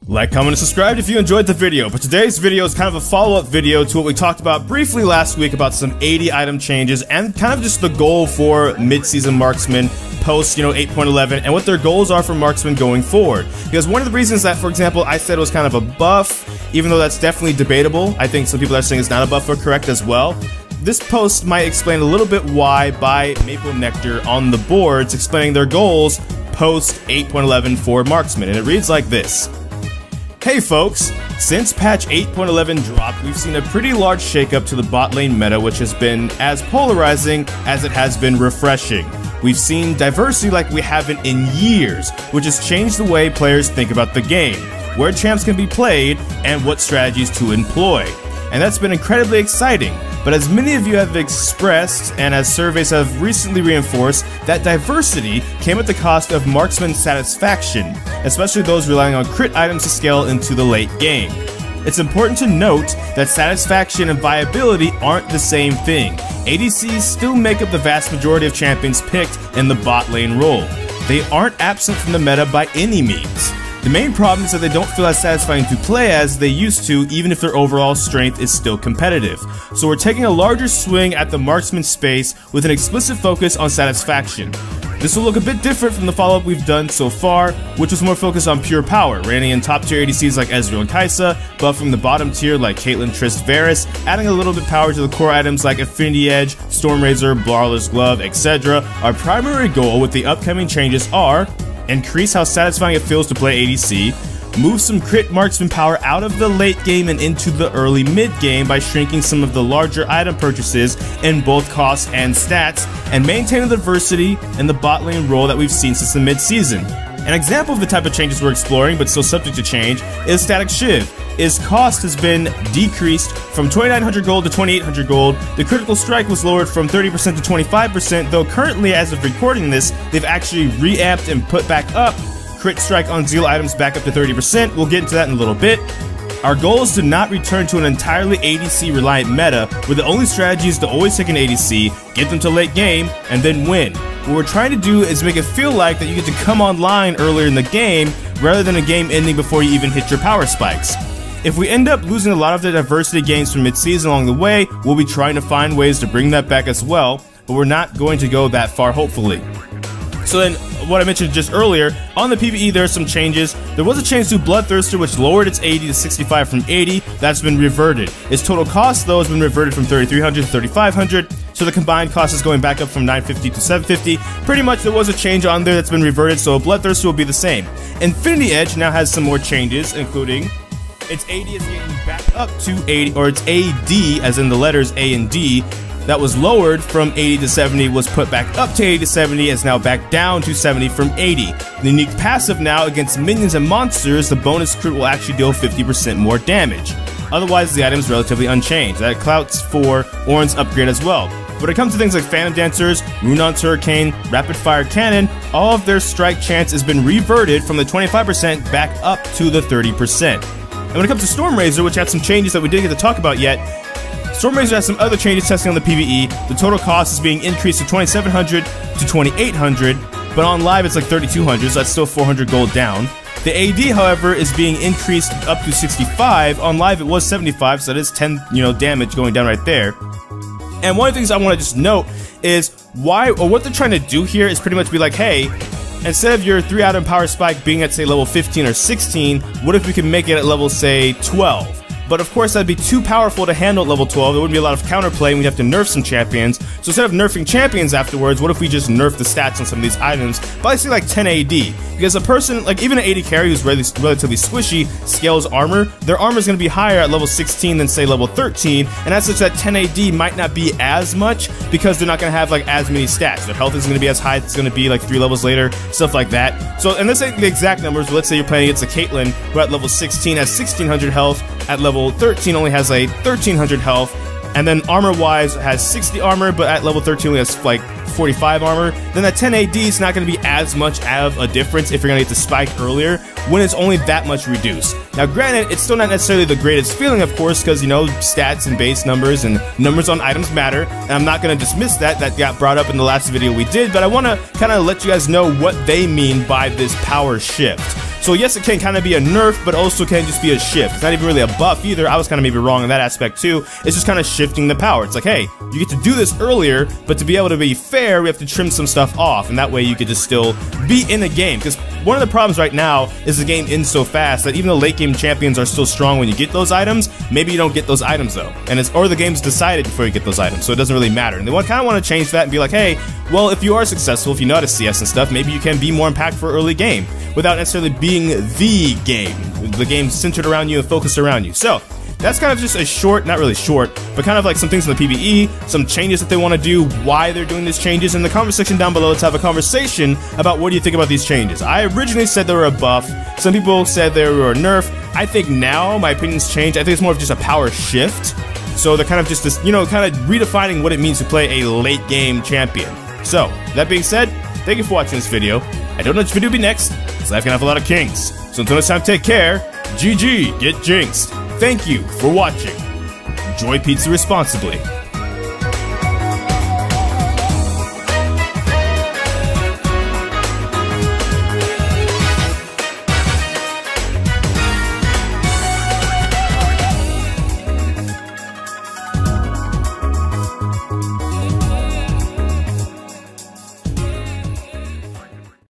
Like, comment, and subscribe if you enjoyed the video, but today's video is kind of a follow-up video to what we talked about briefly last week about some 80 item changes and kind of just the goal for mid-season marksman post, 8.11 and what their goals are for marksman going forward. Because one of the reasons that, for example, I said it was kind of a buff, even though that's definitely debatable, I think some people are saying it's not a buff or correct as well. This post might explain a little bit why by Maple Nectar on the boards, explaining their goals post 8.11 for marksman, and it reads like this. Hey folks, since patch 8.11 dropped, we've seen a pretty large shakeup to the bot lane meta, which has been as polarizing as it has been refreshing. We've seen diversity like we haven't in years, which has changed the way players think about the game, where champs can be played, and what strategies to employ. And that's been incredibly exciting. But as many of you have expressed, and as surveys have recently reinforced, that diversity came at the cost of marksman satisfaction, especially those relying on crit items to scale into the late game. It's important to note that satisfaction and viability aren't the same thing. ADCs still make up the vast majority of champions picked in the bot lane role. They aren't absent from the meta by any means. The main problem is that they don't feel as satisfying to play as they used to, even if their overall strength is still competitive. So we're taking a larger swing at the marksman space with an explicit focus on satisfaction. This will look a bit different from the follow-up we've done so far, which was more focused on pure power, reining in top tier ADCs like Ezreal and Kai'Sa, buffing the bottom tier like Caitlyn, Triss, Varus, adding a little bit power to the core items like Affinity Edge, Stormrazor, Brawler's Glove, etc. Our primary goal with the upcoming changes are: increase how satisfying it feels to play ADC, move some crit marksman power out of the late game and into the early mid game by shrinking some of the larger item purchases in both costs and stats, and maintain the diversity in the bot lane role that we've seen since the mid-season. An example of the type of changes we're exploring, but still subject to change, is Static Shiv. Its cost has been decreased from 2,900 gold to 2,800 gold. The critical strike was lowered from 30% to 25%, though currently, as of recording this, they've actually re-amped and put back up crit strike on Zeal items back up to 30%. We'll get into that in a little bit. Our goal is to not return to an entirely ADC-reliant meta, where the only strategy is to always take an ADC, get them to late game, and then win. What we're trying to do is make it feel like that you get to come online earlier in the game, rather than a game ending before you even hit your power spikes. If we end up losing a lot of the diversity gains from mid-season along the way, we'll be trying to find ways to bring that back as well, but we're not going to go that far, hopefully. So then, what I mentioned just earlier, on the PvE there are some changes. There was a change to Bloodthirster, which lowered its 80 to 65 from 80. That's been reverted. Its total cost, though, has been reverted from 3,300 to 3,500. So the combined cost is going back up from 950 to 750. Pretty much there was a change on there that's been reverted, so Bloodthirster will be the same. Infinity Edge now has some more changes, including its AD is getting back up to 80, or its AD, as in the letters A and D, that was lowered from 80 to 70 was put back up to 80 to 70, is now back down to 70 from 80. The unique passive now against minions and monsters, the bonus crit will actually deal 50% more damage. Otherwise, the item is relatively unchanged. That clouts for Ornn's upgrade as well. When it comes to things like Phantom Dancers, Runon's Hurricane, Rapid Fire Cannon, all of their strike chance has been reverted from the 25% back up to the 30%. And when it comes to Stormrazor, which had some changes that we didn't get to talk about yet, Stormrazor has some other changes testing on the PvE. The total cost is being increased to 2,700 to 2,800, but on live it's like 3,200, so that's still 400 gold down. The AD, however, is being increased up to 65. On live it was 75, so that is 10, damage going down right there. And one of the things I want to just note is what they're trying to do here is pretty much be like, hey, instead of your 3 item power spike being at, say, level 15 or 16, what if we can make it at level, say, 12? But of course that'd be too powerful to handle at level 12, there wouldn't be a lot of counterplay and we'd have to nerf some champions. So instead of nerfing champions afterwards, what if we just nerf the stats on some of these items by, say, like 10 AD? Because a person, like even an AD carry who's relatively squishy, scales armor, their armor is going to be higher at level 16 than, say, level 13, and that's such that 10 AD might not be as much because they're not going to have like as many stats. Their health isn't going to be as high, it's going to be like 3 levels later, stuff like that. So, and this ain't the exact numbers, but let's say you're playing against a Caitlyn who at level 16 has 1,600 health, at level 13 only has like 1,300 health, and then armor-wise has 60 armor, but at level 13 only has like 45 armor, then that 10 AD is not going to be as much of a difference if you're going to get the spike earlier when it's only that much reduced. Now granted, it's still not necessarily the greatest feeling, of course, because, stats and base numbers and numbers on items matter, and I'm not going to dismiss that got brought up in the last video we did, but I want to kind of let you guys know what they mean by this power shift. So yes, it can kind of be a nerf, but also can just be a shift. It's not even really a buff either. I was kind of maybe wrong in that aspect too. It's just kind of shifting the power. It's like, hey, you get to do this earlier, but to be able to be fair, we have to trim some stuff off, and that way you could just still be in the game. Because one of the problems right now is the game ends so fast that even though late game champions are still strong when you get those items, maybe you don't get those items though, and or the game's decided before you get those items, so it doesn't really matter. And they kind of want to change that and be like, hey, well, if you are successful, if you know how to CS and stuff, maybe you can be more impactful early game without necessarily being the game centered around you and focused around you. So that's kind of just a short, not really short, but kind of like some things in the PvE, some changes that they want to do, why they're doing these changes. In the comment section down below, let's have a conversation about what do you think about these changes. I originally said they were a buff. Some people said they were a nerf. I think now my opinion's changed. I think it's more of just a power shift. So they're kind of just this, you know, kind of redefining what it means to play a late game champion. So, that being said, thank you for watching this video. I don't know which video will be next, because I've gonna have a lot of kings. So until next time, take care. GG, get jinxed. Thank you for watching. Enjoy pizza responsibly.